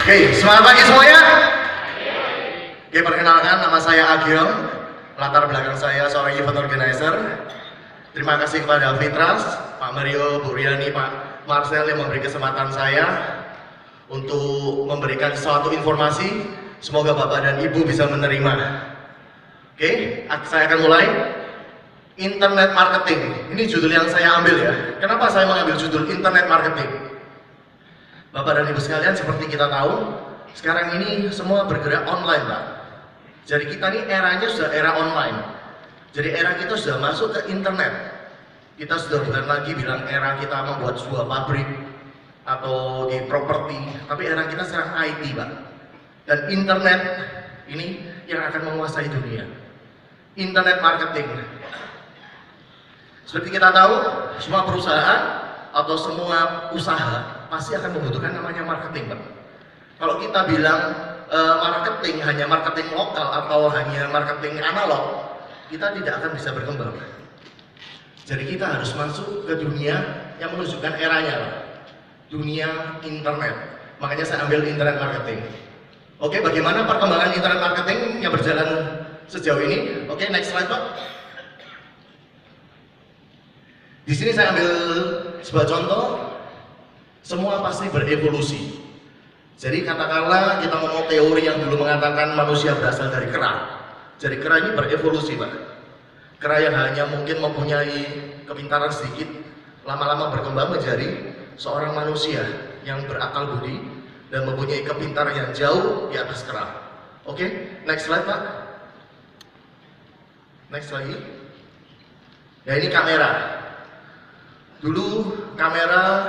Oke, selamat pagi semuanya. Oke, perkenalkan nama saya Agil. Latar belakang saya seorang event organizer. Terima kasih kepada Fitras, Pak Mario, Bu Riani, Pak Marcel yang memberi kesempatan saya untuk memberikan suatu informasi. Semoga Bapak dan Ibu bisa menerima. Oke, saya akan mulai. Internet marketing. Ini judul yang saya ambil ya. Kenapa saya mengambil judul internet marketing? Bapak dan Ibu sekalian, seperti kita tahu, sekarang ini semua bergerak online, Pak. Jadi kita ini eranya sudah era online. Jadi era kita sudah masuk ke internet. Kita sudah bukan lagi bilang era kita membuat sebuah pabrik atau di properti, tapi era kita sekarang IT, Pak. Dan internet ini yang akan menguasai dunia. Internet marketing. Seperti kita tahu, semua perusahaan atau semua usaha pasti akan membutuhkan namanya marketing, Pak. Kalau kita bilang marketing hanya marketing lokal atau hanya marketing analog, kita tidak akan bisa berkembang. Jadi kita harus masuk ke dunia yang menunjukkan eranya, Pak. Dunia internet. Makanya saya ambil internet marketing. Oke, bagaimana perkembangan internet marketing yang berjalan sejauh ini? Oke, next slide, Pak. Di sini saya ambil sebuah contoh. Semua pasti berevolusi. Jadi katakanlah kita ngomong teori yang dulu mengatakan manusia berasal dari kera. Jadi kera ini berevolusi, Pak. Kera yang hanya mungkin mempunyai kepintaran sedikit, lama-lama berkembang menjadi seorang manusia yang berakal budi dan mempunyai kepintaran yang jauh di atas kera. Oke, next slide, Pak. Next lagi. Ya, ini kamera. Dulu kamera,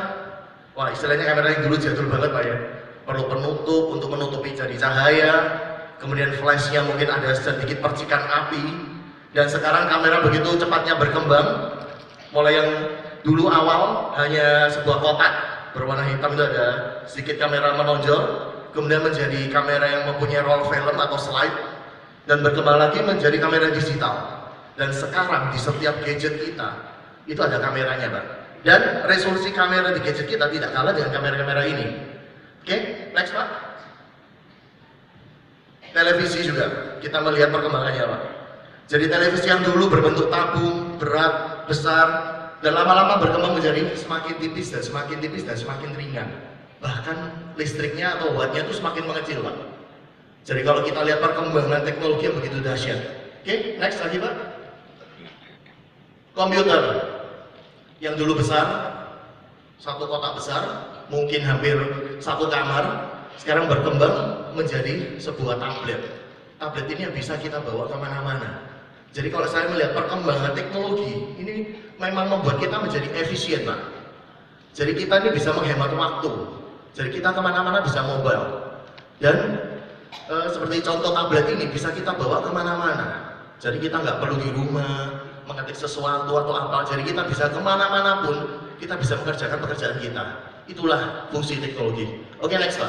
wah istilahnya kamera yang dulu jadul banget, Pak ya. Perlu penutup untuk menutupi jadi cahaya, kemudian flashnya mungkin ada sedikit percikan api. Dan sekarang kamera begitu cepatnya berkembang, mulai yang dulu awal hanya sebuah kotak berwarna hitam itu ada sedikit kamera menonjol, kemudian menjadi kamera yang mempunyai roll film atau slide, dan berkembang lagi menjadi kamera digital. Dan sekarang di setiap gadget kita itu ada kameranya, Pak. Dan resolusi kamera di gadget kita tidak kalah dengan kamera-kamera ini. Oke, next, Pak. Televisi juga, kita melihat perkembangannya, Pak. Jadi televisi yang dulu berbentuk tabung, berat, besar, dan lama-lama berkembang menjadi semakin tipis dan semakin tipis dan semakin ringan. Bahkan listriknya atau wattnya itu semakin mengecil, Pak. Jadi kalau kita lihat perkembangan teknologi yang begitu dahsyat. Oke, next lagi, Pak. Komputer yang dulu besar, satu kotak besar, mungkin hampir satu kamar, sekarang berkembang menjadi sebuah tablet. Tablet ini yang bisa kita bawa kemana-mana. Jadi kalau saya melihat perkembangan teknologi, ini memang membuat kita menjadi efisien, Pak. Jadi kita ini bisa menghemat waktu. Jadi kita kemana-mana bisa mobile. Dan seperti contoh tablet ini bisa kita bawa kemana-mana. Jadi kita nggak perlu di rumah mengetik sesuatu atau apa, jadi kita bisa kemana-mana pun kita bisa mengerjakan pekerjaan kita. Itulah fungsi teknologi. Oke, next, Pak.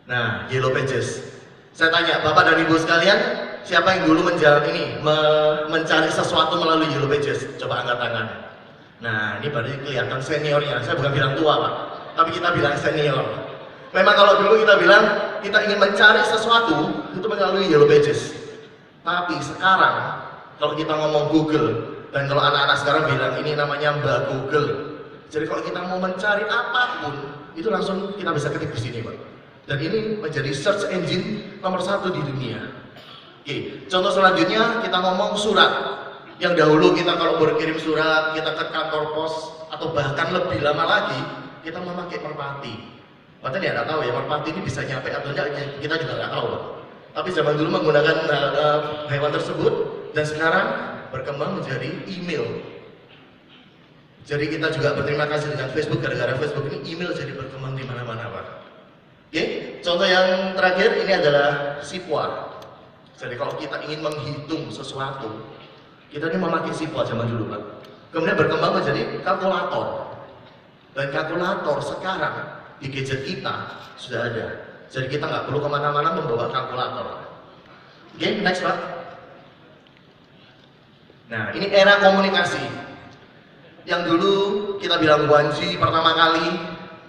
Nah, Yellow Pages. Saya tanya Bapak dan Ibu sekalian, siapa yang dulu mencari sesuatu melalui Yellow Pages? Coba angkat tangan. Nah, ini berarti kelihatan seniornya. Saya bukan bilang tua, Pak, tapi kita bilang senior. Memang kalau dulu kita bilang kita ingin mencari sesuatu itu melalui Yellow Pages. Tapi sekarang kalau kita ngomong Google, dan kalau anak-anak sekarang bilang ini namanya Mbak Google. Jadi kalau kita mau mencari apapun, itu langsung kita bisa ketik di sini, Pak. Dan ini menjadi search engine nomor 1 di dunia. Oke, contoh selanjutnya kita ngomong surat. Yang dahulu kita kalau berkirim surat, kita ke kantor pos, atau bahkan lebih lama lagi, kita memakai merpati. Bahkan ya nggak tahu ya, merpati ini bisa nyampe atau enggak, kita juga nggak tahu, Pak. Tapi zaman dulu menggunakan hewan tersebut, dan sekarang berkembang menjadi email. Jadi kita juga berterima kasih dengan Facebook, gara-gara Facebook ini email jadi berkembang di mana-mana, Pak. Oke, contoh yang terakhir ini adalah Sipwa. Jadi kalau kita ingin menghitung sesuatu, kita ini memakai Sipwa zaman dulu, Pak. Kemudian berkembang menjadi kalkulator. Dan kalkulator sekarang di gadget kita sudah ada. Jadi kita nggak perlu kemana-mana membawa kalkulator. Oke, next, Pak. Nah, ini era komunikasi. Yang dulu kita bilang 1G pertama kali,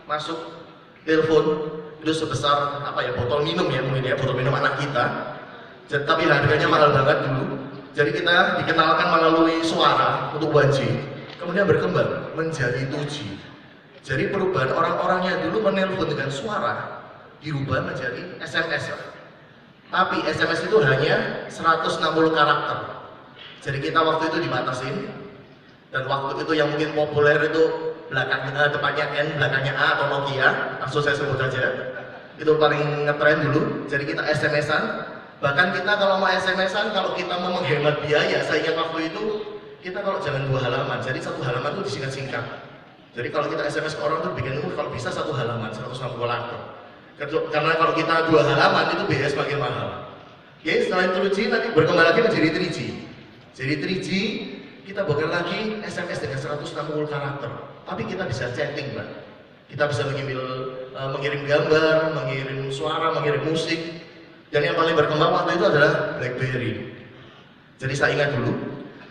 masuk telepon itu sebesar apa ya, botol minum ya, mungkin ya, botol minum anak kita. Tapi harganya mahal banget dulu. Jadi kita dikenalkan melalui suara untuk 1G, kemudian berkembang menjadi 2G. Jadi perubahan orang-orangnya dulu menelpon dengan suara dirubah menjadi SMS. Tapi SMS itu hanya 160 karakter. Jadi kita waktu itu dibatasin, dan waktu itu yang mungkin populer itu belakangnya depannya N, belakangnya A atau Nokia, langsung saya sebut aja. Itu paling ngetren dulu. Jadi kita SMS-an. Bahkan kita kalau mau SMS-an, kalau kita mau menghemat biaya, saya ingat waktu itu kita kalau jangan 2 halaman, jadi 1 halaman itu disingkat-singkat. Jadi kalau kita SMS ke orang tuh bikin kalau bisa 1 halaman, 160 karakter. Karena kalau kita 2 halaman itu biaya semakin mahal. Oke, setelah itu 2G nanti berkembang lagi menjadi 3G. Jadi 3G kita bukan lagi SMS dengan 160 karakter, tapi kita bisa chatting, Mbak. Kita bisa mengirim gambar, mengirim suara, mengirim musik. Dan yang paling berkembang waktu itu adalah BlackBerry. Jadi saya ingat dulu,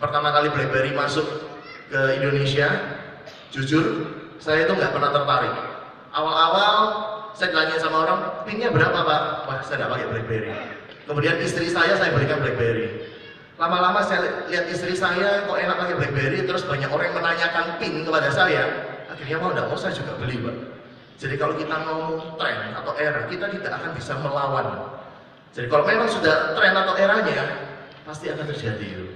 pertama kali BlackBerry masuk ke Indonesia, jujur saya itu nggak pernah tertarik. Awal-awal saya tanya sama orang, pinnya berapa Pak? Wah, saya nggak pakai BlackBerry. Kemudian istri saya berikan BlackBerry. Lama-lama saya lihat istri saya kok enak pakai BlackBerry, terus banyak orang yang menanyakan PIN kepada saya. Akhirnya mau nggak mau saya juga beli, Pak. Jadi kalau kita ngomong tren atau era, kita tidak akan bisa melawan. Jadi kalau memang sudah tren atau eranya, pasti akan terjadi.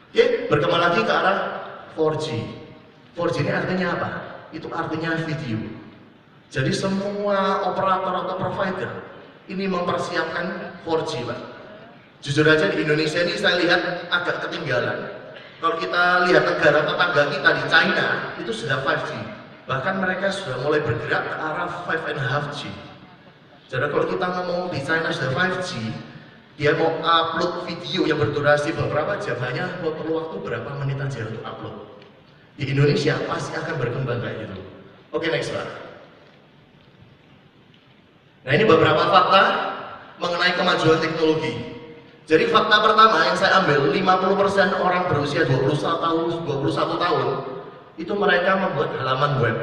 Oke, berkembang lagi ke arah 4G. 4G ini artinya apa? Itu artinya video. Jadi semua operator atau provider ini mempersiapkan 4G, Pak. Jujur aja di Indonesia ini saya lihat agak ketinggalan. Kalau kita lihat negara tetangga kita di China, itu sudah 5G. Bahkan mereka sudah mulai bergerak ke arah 5,5G. Jadi kalau kita ngomong di China sudah 5G, dia mau upload video yang berdurasi beberapa jam, hanya perlu waktu berapa menit aja untuk upload. Di Indonesia pasti akan berkembang kayak gitu. Oke, next Pak. Nah ini beberapa fakta mengenai kemajuan teknologi. Jadi fakta pertama yang saya ambil, 50% orang berusia 21 tahun itu mereka membuat halaman web.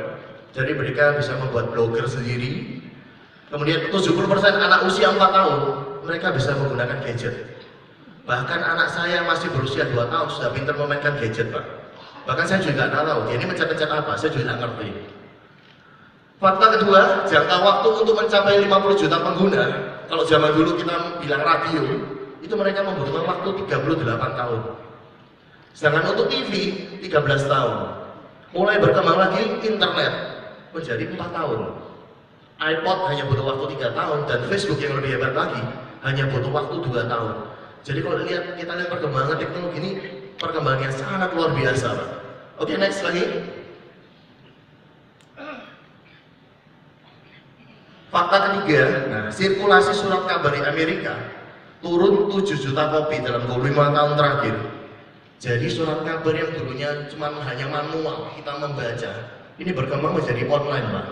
Jadi mereka bisa membuat blogger sendiri. Kemudian 70% anak usia 4 tahun mereka bisa menggunakan gadget. Bahkan anak saya masih berusia 2 tahun sudah pintar memainkan gadget, Pak. Bahkan saya juga nggak tahu dia ini mencet-mencet apa, saya juga nggak ngerti. Fakta kedua, jangka waktu untuk mencapai 50 juta pengguna. Kalau zaman dulu kita bilang radio, itu mereka membutuhkan waktu 38 tahun. Sedangkan untuk TV 13 tahun. Mulai berkembang lagi internet menjadi 4 tahun. iPod hanya butuh waktu 3 tahun, dan Facebook yang lebih hebat lagi hanya butuh waktu 2 tahun. Jadi kalau kita lihat perkembangan teknologi ini, perkembangannya sangat luar biasa, Pak. Oke, next lagi. Fakta ketiga, nah, sirkulasi surat kabar di Amerika turun 7 juta kopi dalam 25 tahun terakhir. Jadi surat kabar yang dulunya cuma hanya manual, kita membaca, ini berkembang menjadi online, Pak.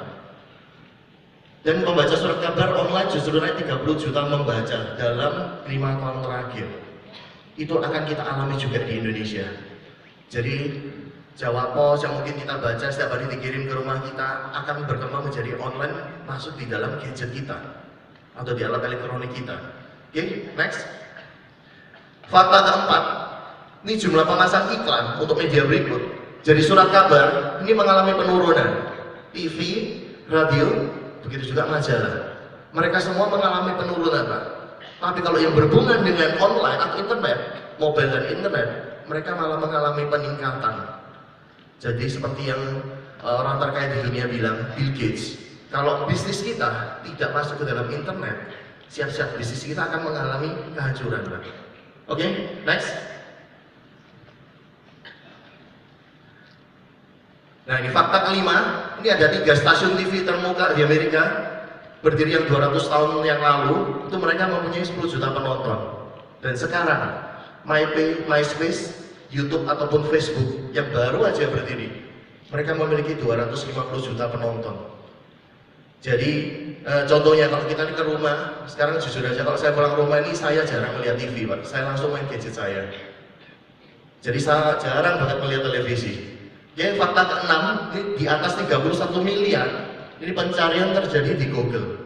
Dan membaca surat kabar online justru naik 30 juta membaca dalam 5 tahun terakhir. Itu akan kita alami juga di Indonesia. Jadi Jawa Pos yang mungkin kita baca setiap hari dikirim ke rumah kita akan berkembang menjadi online, masuk di dalam gadget kita atau di alat elektronik kita. Oke, next. Fakta keempat, ini jumlah pemasang iklan untuk media berikut. Jadi surat kabar ini mengalami penurunan. TV, radio, begitu juga majalah. Mereka semua mengalami penurunan, Pak. Tapi kalau yang berhubungan dengan online atau internet, mobile dan internet, mereka malah mengalami peningkatan. Jadi seperti yang orang terkait di dunia bilang, Bill Gates, kalau bisnis kita tidak masuk ke dalam internet, siap-siap bisnis kita akan mengalami kehancuran, Pak. Oke, next. Nah ini fakta kelima, ini ada 3 stasiun TV termuka di Amerika, berdiri yang 200 tahun yang lalu, itu mereka mempunyai 10 juta penonton. Dan sekarang, MySpace, YouTube ataupun Facebook yang baru aja berdiri, mereka memiliki 250 juta penonton. Jadi contohnya kalau kita ke rumah, sekarang jujur aja kalau saya pulang rumah ini saya jarang melihat TV, Pak. Saya langsung main gadget saya. Jadi saya jarang banget melihat televisi. Jadi fakta ke-6, di atas 31 miliar Ini pencarian terjadi di Google.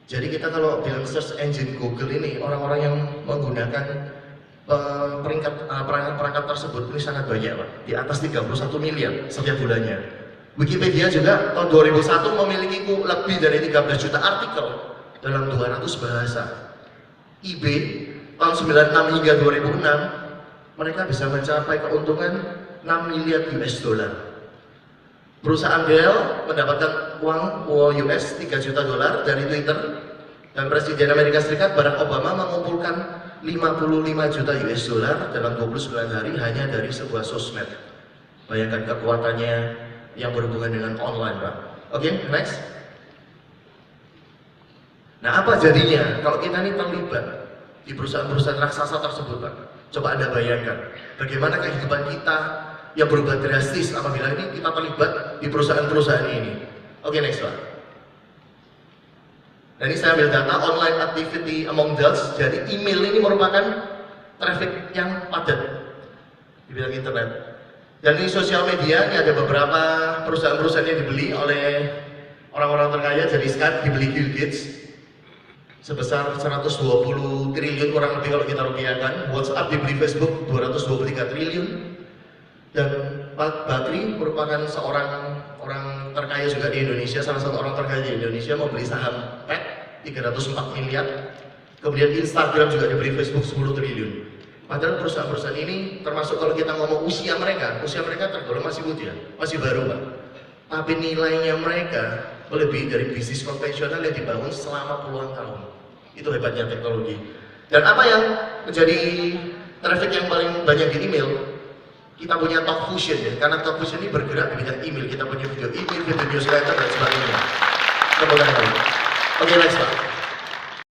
Jadi kita kalau bilang search engine Google ini, orang-orang yang menggunakan perangkat tersebut ini sangat banyak, Pak. Di atas 31 miliar setiap bulannya. Wikipedia juga tahun 2001 memiliki lebih dari 13 juta artikel dalam 200 bahasa. eBay tahun 96 hingga 2006 mereka bisa mencapai keuntungan 6 miliar US dollar. Perusahaan Dell mendapatkan uang US 3 juta dolar dari Twitter, dan Presiden Amerika Serikat Barack Obama mengumpulkan 55 juta US dollar dalam 29 hari hanya dari sebuah sosmed. Bayangkan kekuatannya yang berhubungan dengan online, Pak. Oke, next. Nah, apa jadinya kalau kita ini terlibat di perusahaan-perusahaan raksasa tersebut, Pak? Coba Anda bayangkan bagaimana kehidupan kita yang berubah drastis apabila ini kita terlibat di perusahaan-perusahaan ini. Oke, next, Pak. Dan ini saya ambil data online activity among adults. Jadi email ini merupakan traffic yang padat di bidang internet. Dan ini sosial media, ini ada beberapa perusahaan-perusahaan yang dibeli oleh orang-orang terkaya. Jadi sekarang dibeli Bill Gates sebesar 120 triliun kurang lebih kalau kita rupiahkan. WhatsApp dibeli Facebook 223 triliun. Dan Pak Bakri merupakan seorang orang terkaya juga di Indonesia, salah satu orang terkaya di Indonesia, membeli saham PET 304 miliar. Kemudian Instagram juga dibeli Facebook 10 triliun. Padahal perusahaan-perusahaan ini termasuk kalau kita ngomong usia mereka tergolong masih muda, masih baru, Pak. Tapi nilainya mereka melebihi dari bisnis konvensional yang dibangun selama puluhan tahun. Itu hebatnya teknologi. Dan apa yang menjadi traffic yang paling banyak di email? Kita punya Talk Fusion ya, karena Talk Fusion ini bergerak di bidang email. Kita punya video email, video newsletter dan sebagainya. Oke, next, Pak.